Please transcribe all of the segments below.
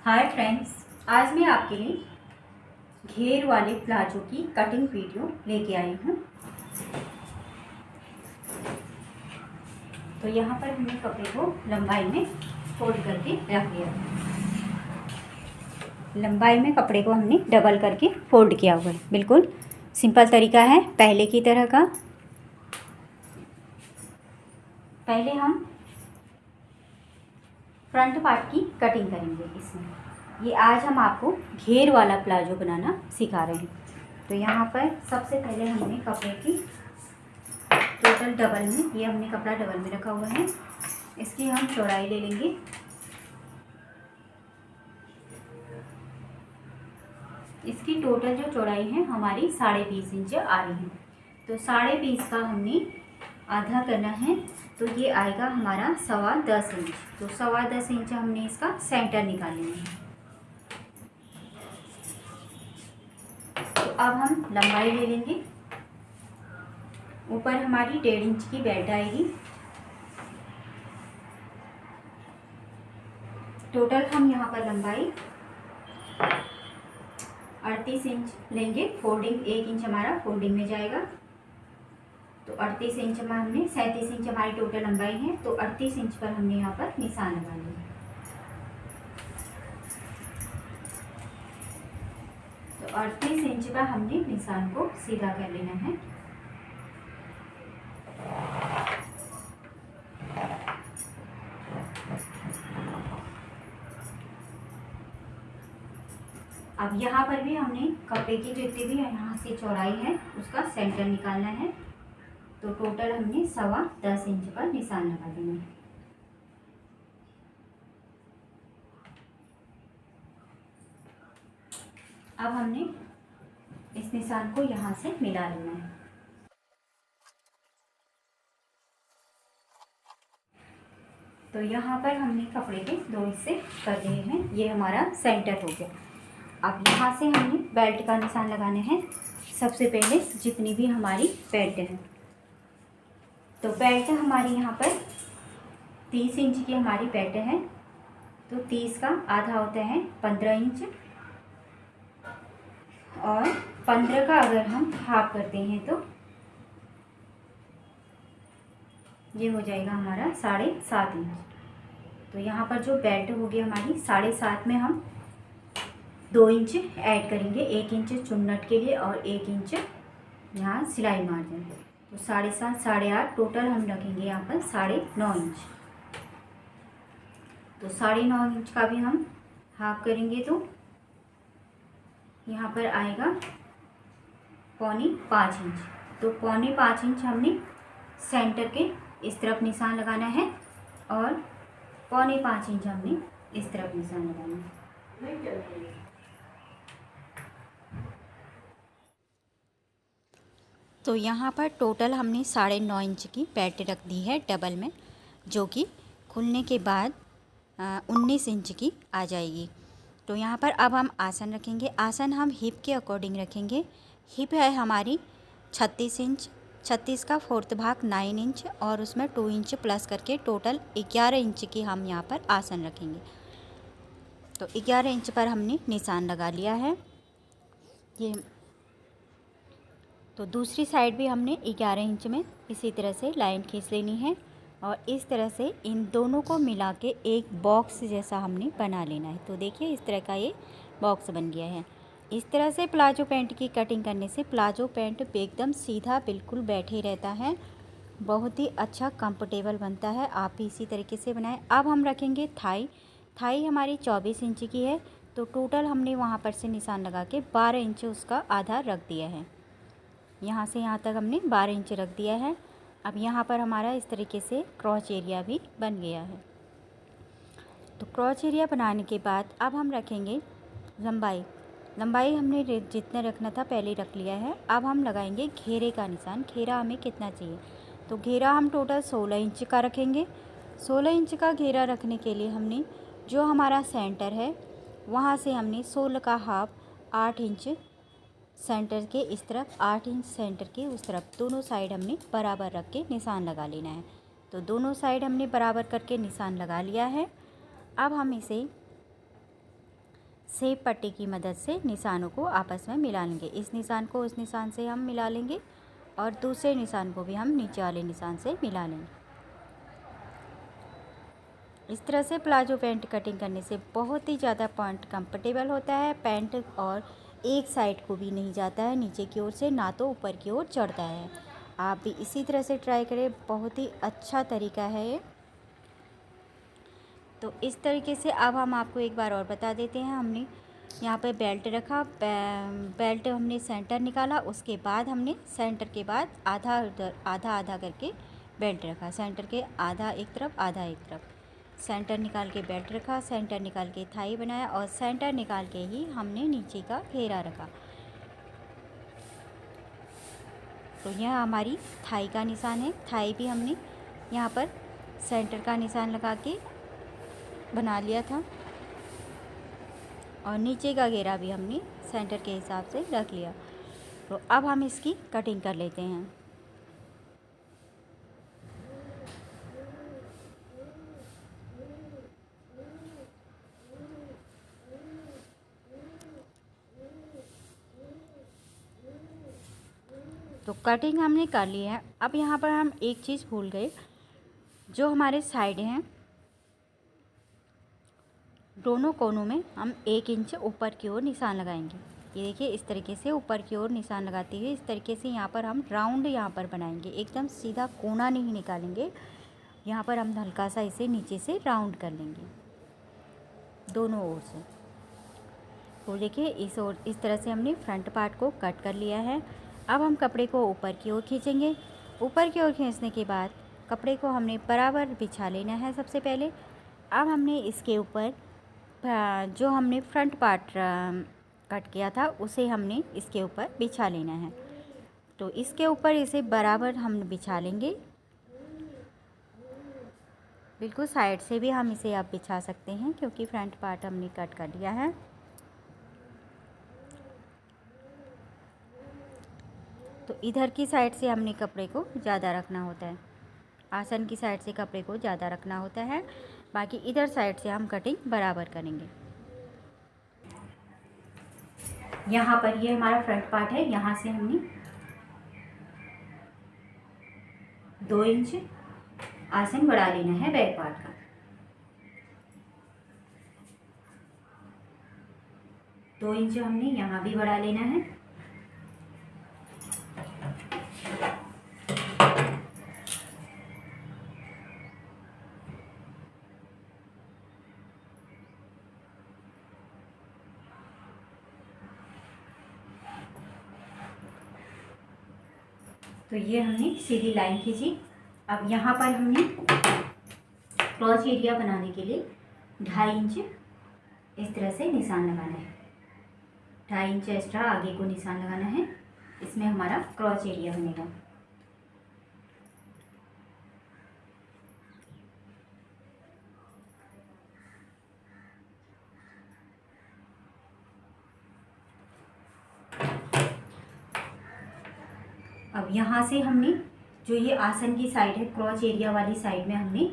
Hi friends, आज मैं आपके लिए घेर वाले प्लाजो की कटिंग वीडियो लेके आई हूँ। तो यहाँ पर हमने कपड़े को लंबाई में फोल्ड करके रख लिया है। लंबाई में कपड़े को हमने डबल करके फोल्ड किया हुआ है। बिल्कुल सिंपल तरीका है पहले की तरह का। पहले हम फ्रंट पार्ट की कटिंग करेंगे। इसमें ये आज हम आपको घेर वाला प्लाजो बनाना सिखा रहे हैं। तो यहाँ पर सबसे पहले हमने कपड़े की टोटल डबल में, ये हमने कपड़ा डबल में रखा हुआ है, इसकी हम चौड़ाई ले लेंगे। इसकी टोटल जो चौड़ाई है हमारी 20.5 इंच आ रही है। तो 20.5 का हमने आधा करना है, तो ये आएगा हमारा 10.25 इंच। तो 10.25 इंच हमने इसका सेंटर निकाल लेना है। तो अब हम लंबाई ले लेंगे। ऊपर हमारी 1.5 इंच की बेल्ट आएगी। टोटल हम यहाँ पर लंबाई 38 इंच लेंगे। फोल्डिंग 1 इंच हमारा फोल्डिंग में जाएगा। तो 38 इंच में हमने 37 इंच हमारी टोटल लंबाई है। तो 38 इंच पर हमने यहाँ पर निशान लगा लिया। तो 38 इंच का हमने निशान को सीधा कर लेना है। अब यहाँ पर भी हमने कपड़े की जितनी भी यहाँ से चौड़ाई है उसका सेंटर निकालना है। तो टोटल हमने 10.25 इंच पर निशान लगा देना है। अब हमने इस निशान को यहाँ से मिला लेना है। तो यहाँ पर हमने कपड़े के 2 हिस्से कर दिए हैं। ये हमारा सेंटर हो गया। अब यहाँ से हमने बेल्ट का निशान लगाना है। सबसे पहले जितनी भी हमारी बेल्ट है, तो बेल्ट हमारी यहाँ पर 30 इंच की हमारी बेल्ट है। तो 30 का आधा होता है 15 इंच, और 15 का अगर हम हाफ करते हैं तो ये हो जाएगा हमारा 7.5 इंच। तो यहाँ पर जो बेल्ट होगी हमारी 7.5 में हम 2 इंच ऐड करेंगे। 1 इंच चुन्नट के लिए और 1 इंच यहाँ सिलाई मार्जिन। तो 7.5 8.5 टोटल हम रखेंगे यहाँ पर 9.5 इंच। तो 9.5 इंच का भी हम हाफ करेंगे तो यहाँ पर आएगा 4.25 इंच। तो 4.25 इंच हमने सेंटर के इस तरफ निशान लगाना है, और 4.25 इंच हमने इस तरफ निशान लगाना है। तो यहाँ पर टोटल हमने 9.5 इंच की बेल्ट रख दी है डबल में, जो कि खुलने के बाद 19 इंच की आ जाएगी। तो यहाँ पर अब हम आसन रखेंगे। आसन हम हिप के अकॉर्डिंग रखेंगे। हिप है हमारी 36 इंच, 36 का 4th भाग 9 इंच, और उसमें 2 इंच प्लस करके टोटल 11 इंच की हम यहाँ पर आसन रखेंगे। तो 11 इंच पर हमने निशान लगा लिया है। ये तो दूसरी साइड भी हमने 11 इंच में इसी तरह से लाइन खींच लेनी है, और इस तरह से इन दोनों को मिला के एक बॉक्स जैसा हमने बना लेना है। तो देखिए इस तरह का ये बॉक्स बन गया है। इस तरह से प्लाजो पैंट की कटिंग करने से प्लाजो पैंट एकदम सीधा बिल्कुल बैठे रहता है, बहुत ही अच्छा कंफर्टेबल बनता है। आप भी इसी तरीके से बनाएं। अब हम रखेंगे थाई। थाई हमारी 24 इंच की है। तो टोटल हमने वहाँ पर से निशान लगा के 12 इंच उसका आधा रख दिया है। यहाँ से यहाँ तक हमने 12 इंच रख दिया है। अब यहाँ पर हमारा इस तरीके से क्रॉच एरिया भी बन गया है। तो क्रॉच एरिया बनाने के बाद अब हम रखेंगे लंबाई। लंबाई हमने जितना रखना था पहले रख लिया है। अब हम लगाएंगे घेरे का निशान। घेरा हमें कितना चाहिए, तो घेरा हम टोटल 16 इंच का रखेंगे। 16 इंच का घेरा रखने के लिए हमने जो हमारा सेंटर है वहाँ से हमने 16 का हाफ 8 इंच सेंटर के इस तरफ, 8 इंच सेंटर के उस तरफ, दोनों साइड हमने बराबर रख के निशान लगा लेना है। तो दोनों साइड हमने बराबर करके निशान लगा लिया है। अब हम इसे सेब पट्टी की मदद से निशानों को आपस में मिला लेंगे। इस निशान को उस निशान से हम मिला लेंगे और दूसरे निशान को भी हम नीचे वाले निशान से मिला लेंगे। इस तरह से प्लाजो पैंट कटिंग करने से बहुत ही ज़्यादा पैंट कंफर्टेबल होता है पैंट, और एक साइड को भी नहीं जाता है नीचे की ओर से, ना तो ऊपर की ओर चढ़ता है। आप भी इसी तरह से ट्राई करें, बहुत ही अच्छा तरीका है ये। तो इस तरीके से अब हम आपको एक बार और बता देते हैं। हमने यहाँ पे बेल्ट रखा, बेल्ट हमने सेंटर निकाला, उसके बाद हमने सेंटर के बाद आधा उधर आधा आधा करके बेल्ट रखा। सेंटर के आधा एक तरफ आधा एक तरफ, सेंटर निकाल के बेल्ट रखा, सेंटर निकाल के थाई बनाया और सेंटर निकाल के ही हमने नीचे का घेरा रखा। तो यह हमारी थाई का निशान है। थाई भी हमने यहाँ पर सेंटर का निशान लगा के बना लिया था और नीचे का घेरा भी हमने सेंटर के हिसाब से रख लिया। तो अब हम इसकी कटिंग कर लेते हैं। तो कटिंग हमने कर ली है। अब यहाँ पर हम एक चीज़ भूल गए, जो हमारे साइड हैं दोनों कोनों में हम 1 इंच ऊपर की ओर निशान लगाएंगे। ये देखिए, इस तरीके से ऊपर की ओर निशान लगाते हुए इस तरीके से यहाँ पर हम राउंड यहाँ पर बनाएंगे। एकदम सीधा कोना नहीं निकालेंगे, यहाँ पर हम हल्का सा इसे नीचे से राउंड कर लेंगे दोनों ओर से। तो देखिए, इस तरह से हमने फ्रंट पार्ट को कट कर लिया है। अब हम कपड़े को ऊपर की ओर खींचेंगे। ऊपर की ओर खींचने के बाद कपड़े को हमने बराबर बिछा लेना है सबसे पहले। अब हमने इसके ऊपर जो हमने फ्रंट पार्ट कट किया था उसे हमने इसके ऊपर बिछा लेना है। तो इसके ऊपर इसे बराबर हम बिछा लेंगे। बिल्कुल साइड से भी हम इसे अब बिछा सकते हैं, क्योंकि फ्रंट पार्ट हमने कट कर लिया है। तो इधर की साइड से हमने कपड़े को ज़्यादा रखना होता है, आसन की साइड से कपड़े को ज़्यादा रखना होता है, बाकी इधर साइड से हम कटिंग बराबर करेंगे। यहाँ पर ये हमारा फ्रंट पार्ट है, यहाँ से हमने 2 इंच आसन बढ़ा लेना है बैक पार्ट का। दो इंच हमने यहाँ भी बढ़ा लेना है। तो ये हमने सीधी लाइन खींची। अब यहाँ पर हमने क्रॉस एरिया बनाने के लिए 2.5 इंच इस तरह से निशान लगाना है। 2.5 इंच एक्स्ट्रा आगे को निशान लगाना है, इसमें हमारा क्रॉस एरिया बनेगा। अब यहाँ से हमने जो ये आसन की साइड है, क्रॉच एरिया वाली साइड में हमने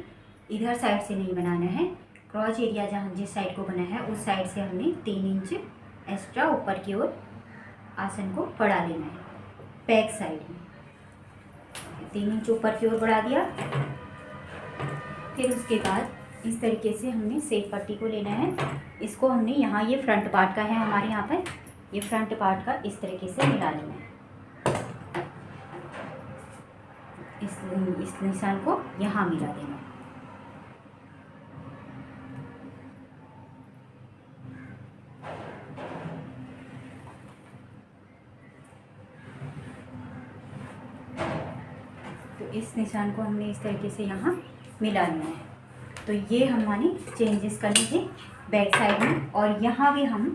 इधर साइड से नहीं बनाना है। क्रॉच एरिया जहाँ जिस साइड को बना है उस साइड से हमने 3 इंच एक्स्ट्रा ऊपर की ओर आसन को बढ़ा लेना है। बैक साइड में 3 इंच ऊपर की ओर बढ़ा दिया। फिर उसके बाद इस तरीके से हमने सेफ पट्टी को लेना है। इसको हमने यहाँ, ये फ्रंट पार्ट का है हमारे यहाँ पर, ये फ्रंट पार्ट का इस तरीके से मिला लेना है। इस निशान को यहाँ मिला देना है। तो इस निशान को हमने इस तरीके से यहाँ मिला लिया है। तो ये हमारी चेंजेस करनी थी बैक साइड में। और यहाँ भी हम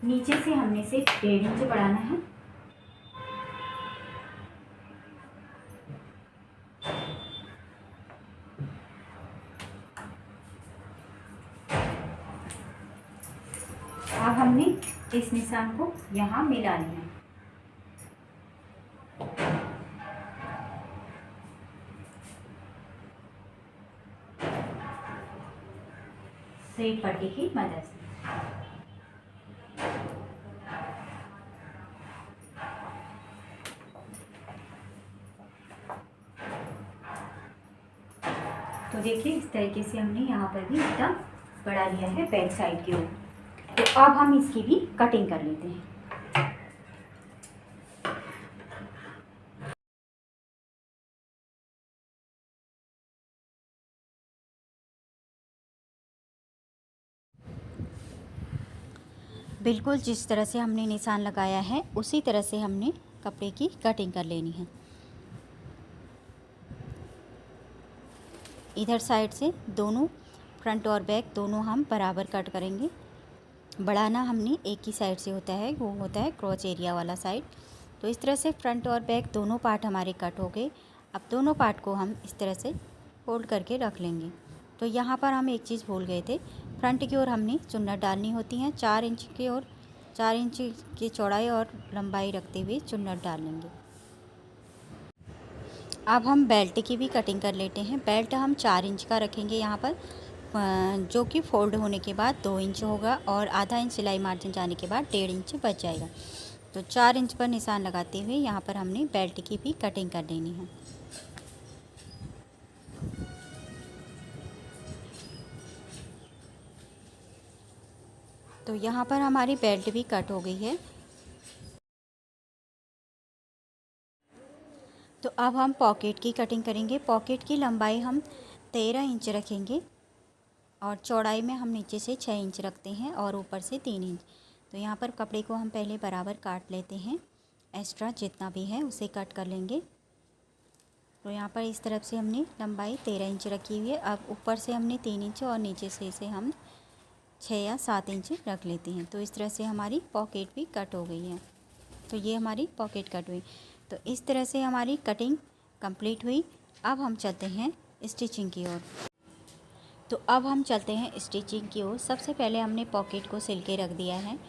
नीचे से हमने सिर्फ 1.5 इंच बढ़ाना है। अब हमने इस निशान को यहाँ मिला लिया है। स्ट्रेट पट्टी की मदद से। तो देखिए इस तरीके से हमने यहाँ पर भी एकदम बढ़ा लिया है बैक साइड की ओर। तो अब हम इसकी भी कटिंग कर लेते हैं। बिल्कुल जिस तरह से हमने निशान लगाया है उसी तरह से हमने कपड़े की कटिंग कर लेनी है। इधर साइड से दोनों फ्रंट और बैक दोनों हम बराबर कट करेंगे। बढ़ाना हमने एक ही साइड से होता है, वो होता है क्रॉच एरिया वाला साइड। तो इस तरह से फ्रंट और बैक दोनों पार्ट हमारे कट हो गए। अब दोनों पार्ट को हम इस तरह से फोल्ड करके रख लेंगे। तो यहाँ पर हम एक चीज़ भूल गए थे, फ्रंट की ओर हमने चुन्नट डालनी होती हैं। 4 इंच की ओर 4 इंच की चौड़ाई और लंबाई रखते हुए चुन्नट डाल लेंगे। अब हम बेल्ट की भी कटिंग कर लेते हैं। बेल्ट हम 4 इंच का रखेंगे यहाँ पर, जो कि फोल्ड होने के बाद 2 इंच होगा और आधा इंच सिलाई मार्जिन जाने के बाद 1.5 इंच बच जाएगा। तो 4 इंच पर निशान लगाते हुए यहाँ पर हमने बेल्ट की भी कटिंग कर लेनी है। तो यहाँ पर हमारी बेल्ट भी कट हो गई है। तो अब हम पॉकेट की कटिंग करेंगे। पॉकेट की लंबाई हम 13 इंच रखेंगे और चौड़ाई में हम नीचे से 6 इंच रखते हैं और ऊपर से 3 इंच। तो यहाँ पर कपड़े को हम पहले बराबर काट लेते हैं, एक्स्ट्रा जितना भी है उसे कट कर लेंगे। तो यहाँ पर इस तरफ से हमने लंबाई 13 इंच रखी हुई है। अब ऊपर से हमने 3 इंच और नीचे से इसे हम 6 या 7 इंच रख लेते हैं। तो इस तरह से हमारी पॉकेट भी कट हो गई है। तो ये हमारी पॉकेट कट हुई। तो इस तरह से हमारी कटिंग कंप्लीट हुई। अब हम चलते हैं स्टिचिंग की ओर। तो अब हम चलते हैं स्टिचिंग की ओर। सबसे पहले हमने पॉकेट को सिल के रख दिया है।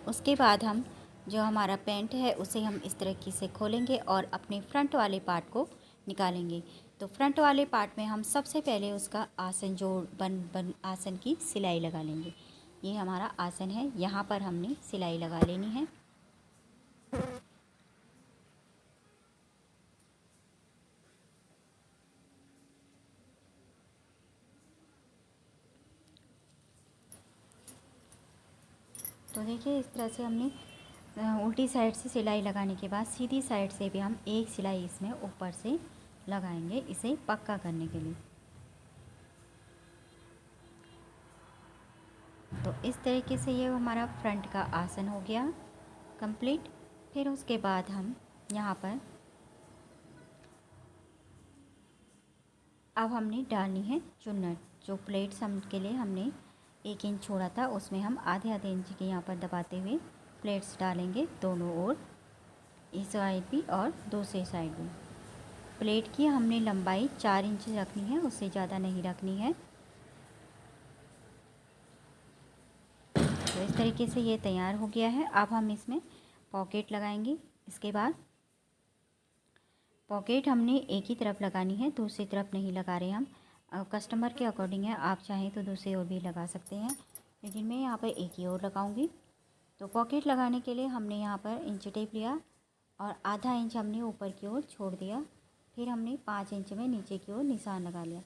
उसके बाद हम जो हमारा पैंट है उसे हम इस तरीके से खोलेंगे और अपने फ्रंट वाले पार्ट को निकालेंगे। तो फ्रंट वाले पार्ट में हम सबसे पहले उसका आसन जो बन आसन की सिलाई लगा लेंगे। ये हमारा आसन है, यहाँ पर हमने सिलाई लगा लेनी है। तो देखिए इस तरह से हमने उल्टी साइड से सिलाई लगाने के बाद सीधी साइड से भी हम एक सिलाई इसमें ऊपर से लगाएंगे, इसे पक्का करने के लिए। तो इस तरीके से ये हमारा फ्रंट का आसन हो गया कंप्लीट। फिर उसके बाद हम यहाँ पर अब हमने डालनी है चुन्नट। जो प्लेट्स हम के लिए हमने 1 इंच छोड़ा था उसमें हम आधे आधे इंच के यहाँ पर दबाते हुए प्लेट्स डालेंगे दोनों ओर, इस साइड भी और दूसरी साइड भी। प्लेट की हमने लंबाई 4 इंच रखनी है, उससे ज़्यादा नहीं रखनी है। तो इस तरीके से ये तैयार हो गया है। अब हम इसमें पॉकेट लगाएंगे। इसके बाद पॉकेट हमने एक ही तरफ लगानी है, दूसरी तरफ नहीं लगा रहे हम। कस्टमर के अकॉर्डिंग है, आप चाहें तो दूसरी ओर भी लगा सकते हैं, लेकिन मैं यहाँ पर एक ही ओर लगाऊंगी। तो पॉकेट लगाने के लिए हमने यहाँ पर इंच टेप लिया और आधा इंच हमने ऊपर की ओर छोड़ दिया। फिर हमने 5 इंच में नीचे की ओर निशान लगा लिया।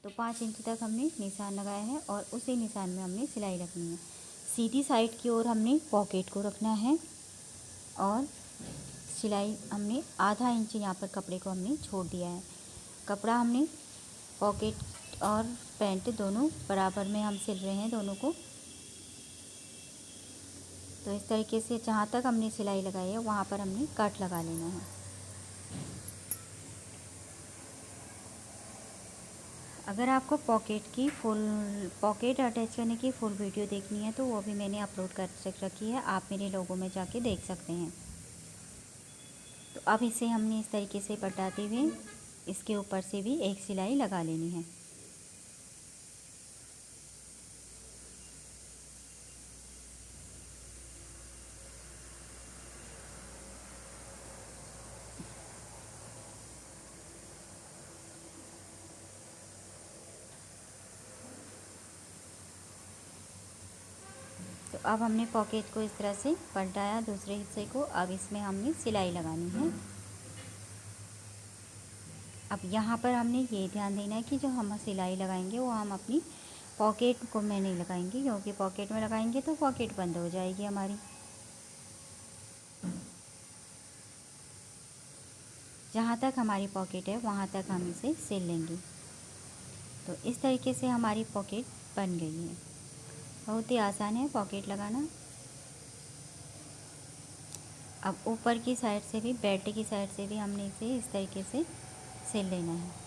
तो 5 इंच तक हमने निशान लगाया है और उसी निशान में हमने सिलाई रखनी है। सीधी साइड की ओर हमने पॉकेट को रखना है और सिलाई हमने आधा इंच यहाँ पर कपड़े को हमने छोड़ दिया है। कपड़ा हमने पॉकेट और पैंट दोनों बराबर में हम सिल रहे हैं दोनों को। तो इस तरीके से जहाँ तक हमने सिलाई लगाई है वहाँ पर हमने कट लगा लेना है। अगर आपको पॉकेट अटैच करने की फुल वीडियो देखनी है तो वो भी मैंने अपलोड कर रखी है, आप मेरे लोगों में जाके देख सकते हैं। तो अब इसे हमने इस तरीके से पलटाते हुए इसके ऊपर से भी एक सिलाई लगा लेनी है। अब हमने पॉकेट को इस तरह से पलटाया दूसरे हिस्से को। अब इसमें हमने सिलाई लगानी है। अब यहाँ पर हमने ये ध्यान देना है कि जो हम सिलाई लगाएंगे वो हम अपनी पॉकेट को में नहीं लगाएंगे, क्योंकि पॉकेट में लगाएंगे तो पॉकेट बंद हो जाएगी हमारी। जहाँ तक हमारी पॉकेट है वहाँ तक हम इसे सिल लेंगे। तो इस तरीके से हमारी पॉकेट बन गई है। बहुत ही आसान है पॉकेट लगाना। अब ऊपर की साइड से भी, बेल्ट की साइड से भी हमने इसे इस तरीके से सिल लेना है।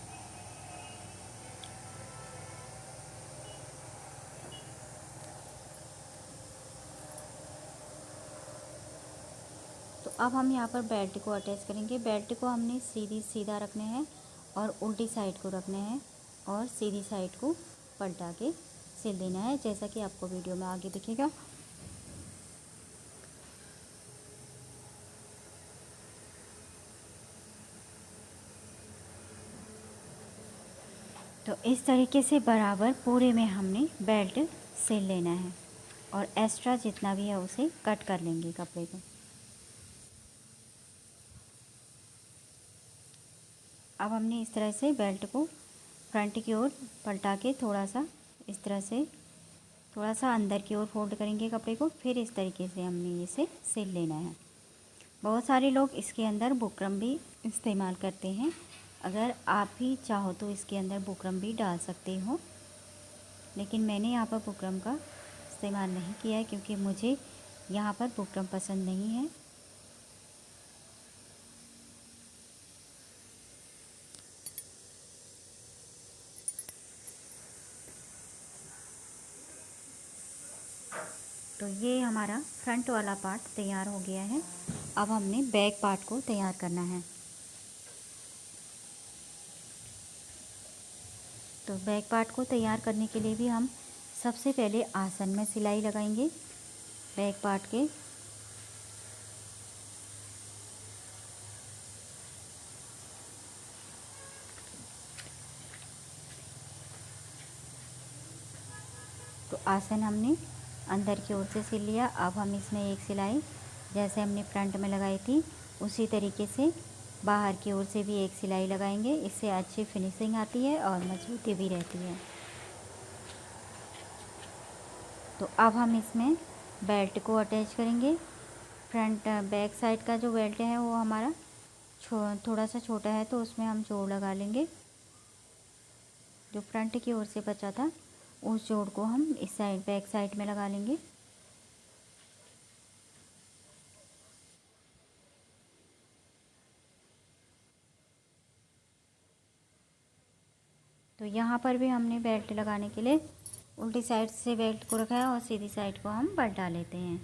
तो अब हम यहाँ पर बेल्ट को अटैच करेंगे। बेल्ट को हमने सीधा रखना है और उल्टी साइड को रखना है और सीधी साइड को पलटा के सिल देना है, जैसा कि आपको वीडियो में आगे दिखेगा। तो इस तरीके से बराबर पूरे में हमने बेल्ट सिल लेना है और एक्स्ट्रा जितना भी है उसे कट कर लेंगे कपड़े को। अब हमने इस तरह से बेल्ट को फ्रंट की ओर पलटा के थोड़ा सा इस तरह से थोड़ा सा अंदर की ओर फोल्ड करेंगे कपड़े को। फिर इस तरीके से हमने इसे सिल लेना है। बहुत सारे लोग इसके अंदर बुकरम भी इस्तेमाल करते हैं। अगर आप भी चाहो तो इसके अंदर बुकरम भी डाल सकते हो, लेकिन मैंने यहाँ पर बुकरम का इस्तेमाल नहीं किया है क्योंकि मुझे यहाँ पर बुकरम पसंद नहीं है। तो ये हमारा फ्रंट वाला पार्ट तैयार हो गया है। अब हमने बैक पार्ट को तैयार करना है। तो बैक पार्ट को तैयार करने के लिए भी हम सबसे पहले आसन में सिलाई लगाएंगे बैक पार्ट के। तो आसन हमने अंदर की ओर से सिल लिया। अब हम इसमें एक सिलाई जैसे हमने फ्रंट में लगाई थी उसी तरीके से बाहर की ओर से भी एक सिलाई लगाएंगे। इससे अच्छी फिनिशिंग आती है और मजबूती भी रहती है। तो अब हम इसमें बेल्ट को अटैच करेंगे। फ्रंट बैक साइड का जो बेल्ट है वो हमारा थोड़ा सा छोटा है, तो उसमें हम जोड़ लगा लेंगे। जो फ्रंट की ओर से बचा था उस जोड़ को हम इस साइड बैक साइड में लगा लेंगे। तो यहाँ पर भी हमने बेल्ट लगाने के लिए उल्टी साइड से बेल्ट को रखा है और सीधी साइड को हम पलटा लेते हैं।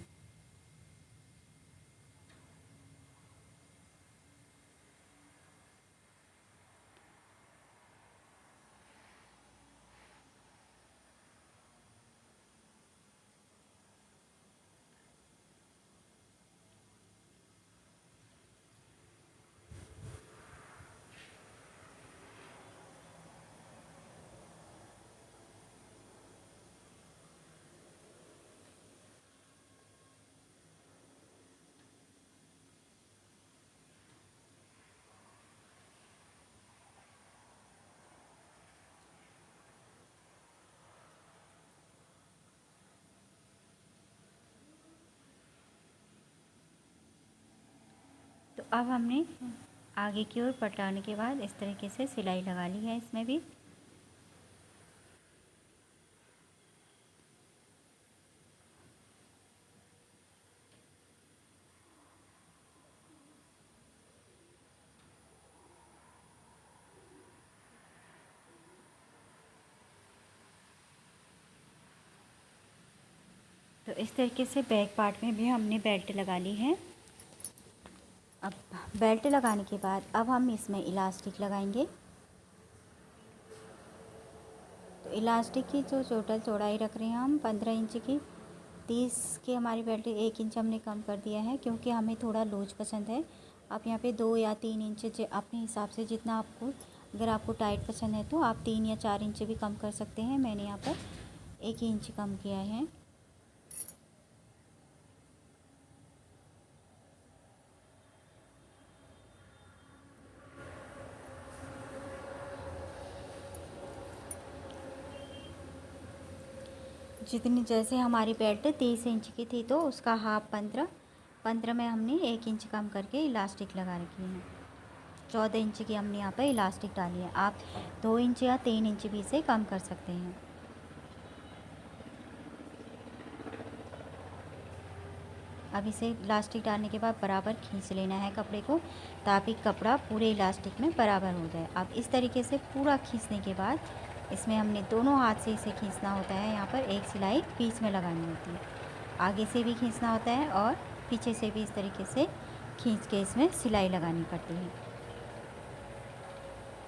तो अब हमने आगे की ओर पलटाने के बाद इस तरीके से सिलाई लगा ली है इसमें भी। तो इस तरीके से बैक पार्ट में भी हमने बेल्ट लगा ली है। अब बेल्ट लगाने के बाद अब हम इसमें इलास्टिक लगाएंगे। तो इलास्टिक की जो टोटल चौड़ाई रख रहे हैं हम 15 इंच की। 30 की हमारी बेल्ट 1 इंच हमने कम कर दिया है क्योंकि हमें थोड़ा लूज पसंद है। आप यहाँ पे 2 या 3 इंच अपने हिसाब से जितना आपको, अगर आपको टाइट पसंद है तो आप 3 या 4 इंच भी कम कर सकते हैं। मैंने यहाँ पर 1 इंच कम किया है। जितनी जैसे हमारी बेल्ट 30 इंच की थी तो उसका हाफ 15 में हमने 1 इंच कम करके इलास्टिक लगा रखी है। 14 इंच की हमने यहाँ पर इलास्टिक डाली है। आप 2 इंच या 3 इंच भी इसे कम कर सकते हैं। अब इसे इलास्टिक डालने के बाद बराबर खींच लेना है कपड़े को, ताकि कपड़ा पूरे इलास्टिक में बराबर हो जाए। अब इस तरीके से पूरा खींचने के बाद इसमें हमने दोनों हाथ से इसे खींचना होता है। यहाँ पर एक सिलाई बीच में लगानी होती है, आगे से भी खींचना होता है और पीछे से भी इस तरीके से खींच के इसमें सिलाई लगानी पड़ती है।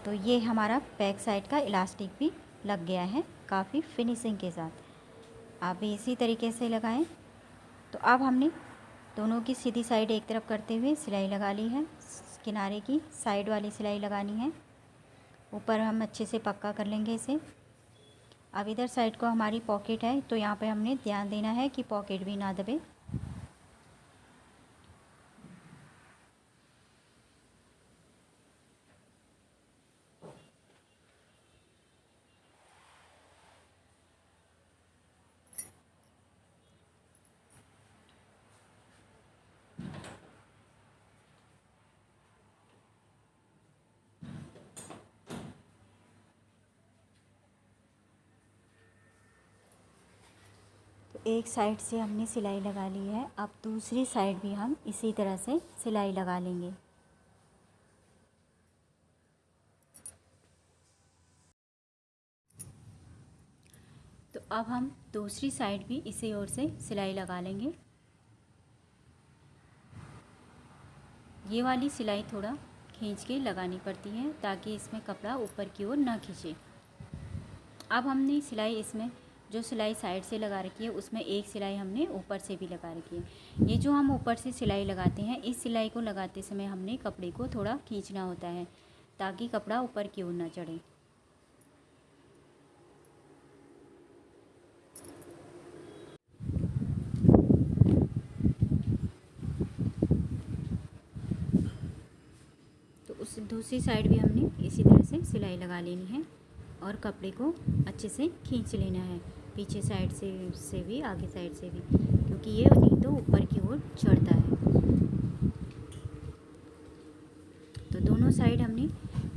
तो ये हमारा बैक साइड का इलास्टिक भी लग गया है काफ़ी फिनिशिंग के साथ। आप भी इसी तरीके से लगाएं। तो अब हमने दोनों की सीधी साइड एक तरफ करते हुए सिलाई लगा ली है। किनारे की साइड वाली सिलाई लगानी है, ऊपर हम अच्छे से पक्का कर लेंगे इसे। अब इधर साइड को हमारी पॉकेट है, तो यहाँ पे हमने ध्यान देना है कि पॉकेट भी ना दबे। एक साइड से हमने सिलाई लगा ली है, अब दूसरी साइड भी हम इसी तरह से सिलाई लगा लेंगे। तो अब हम दूसरी साइड भी इसी ओर से सिलाई लगा लेंगे। ये वाली सिलाई थोड़ा खींच के लगानी पड़ती है ताकि इसमें कपड़ा ऊपर की ओर ना खींचे। अब हमने सिलाई इसमें जो सिलाई साइड से लगा रखी है उसमें एक सिलाई हमने ऊपर से भी लगा रखी है। ये जो हम ऊपर से सिलाई लगाते हैं, इस सिलाई को लगाते समय हमने कपड़े को थोड़ा खींचना होता है ताकि कपड़ा ऊपर की ओर ना चढ़े। तो उस दूसरी साइड भी हमने इसी तरह से सिलाई लगा लेनी है और कपड़े को अच्छे से खींच लेना है, पीछे साइड से भी आगे साइड से भी, क्योंकि ये नहीं तो ऊपर की ओर चढ़ता है। तो दोनों साइड हमने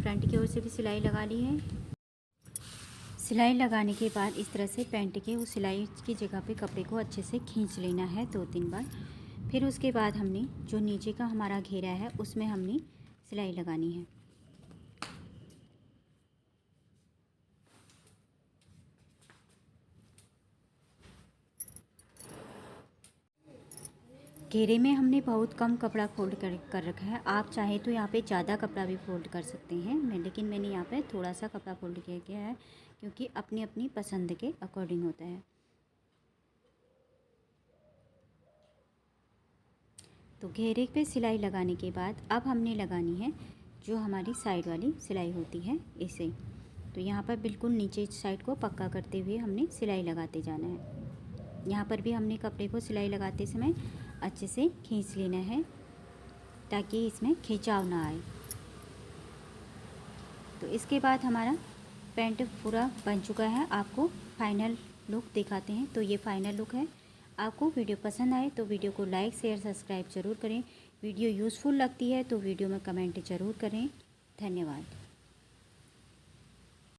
फ्रंट की ओर से भी सिलाई लगा ली है। सिलाई लगाने के बाद इस तरह से पैंट के उस सिलाई की जगह पे कपड़े को अच्छे से खींच लेना है 2-3 बार। फिर उसके बाद हमने जो नीचे का हमारा घेरा है उसमें हमने सिलाई लगानी है। घेरे में हमने बहुत कम कपड़ा फोल्ड कर रखा है। आप चाहे तो यहाँ पे ज़्यादा कपड़ा भी फोल्ड कर सकते हैं, लेकिन मैंने यहाँ पे थोड़ा सा कपड़ा फोल्ड किया गया है क्योंकि अपनी अपनी पसंद के अकॉर्डिंग होता है। तो घेरे पे सिलाई लगाने के बाद अब हमने लगानी है जो हमारी साइड वाली सिलाई होती है इसे। तो यहाँ पर बिल्कुल नीचे साइड को पक्का करते हुए हमने सिलाई लगाते जाना है। यहाँ पर भी हमने कपड़े को सिलाई लगाते समय अच्छे से खींच लेना है ताकि इसमें खिंचाव ना आए। तो इसके बाद हमारा पैंट पूरा बन चुका है। आपको फाइनल लुक दिखाते हैं। तो ये फाइनल लुक है। आपको वीडियो पसंद आए तो वीडियो को लाइक शेयर सब्सक्राइब ज़रूर करें। वीडियो यूज़फुल लगती है तो वीडियो में कमेंट ज़रूर करें। धन्यवाद।